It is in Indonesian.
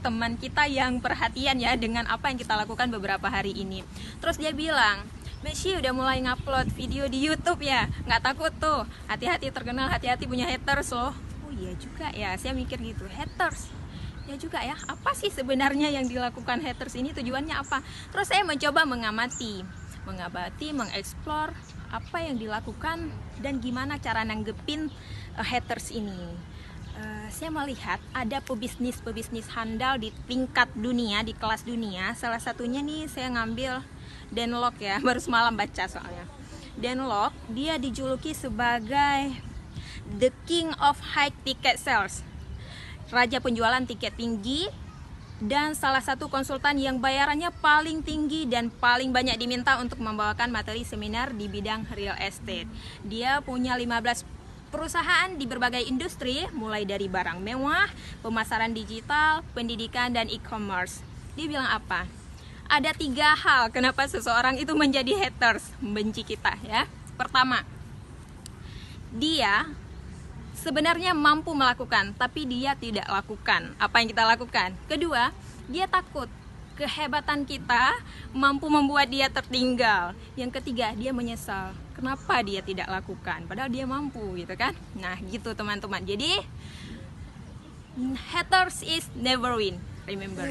teman kita yang perhatian ya dengan apa yang kita lakukan beberapa hari ini. Terus dia bilang, Messi udah mulai ngupload video di YouTube ya, nggak takut tuh, hati-hati terkenal, hati-hati punya haters loh. Oh iya juga ya, saya mikir gitu, haters ya juga ya, apa sih sebenarnya yang dilakukan haters ini, tujuannya apa? Terus saya mencoba mengamati, mengeksplor apa yang dilakukan dan gimana cara nanggepin haters ini. Saya melihat ada pebisnis handal di tingkat dunia, di kelas dunia. Salah satunya nih saya ngambil Dan Lok ya, baru semalam baca soalnya. Dan Lok, dia dijuluki sebagai the king of high ticket sales, raja penjualan tiket tinggi, dan salah satu konsultan yang bayarannya paling tinggi dan paling banyak diminta untuk membawakan materi seminar di bidang real estate. Dia punya 15 perusahaan di berbagai industri, mulai dari barang mewah, pemasaran digital, pendidikan, dan e-commerce. Dia bilang apa? Ada 3 hal kenapa seseorang itu menjadi haters, membenci kita ya. Pertama, dia sebenarnya mampu melakukan, tapi dia tidak lakukan apa yang kita lakukan. Kedua, dia takut kehebatan kita mampu membuat dia tertinggal. Yang ketiga, dia menyesal kenapa dia tidak lakukan, padahal dia mampu gitu kan. Nah gitu teman-teman, jadi haters is never win, remember.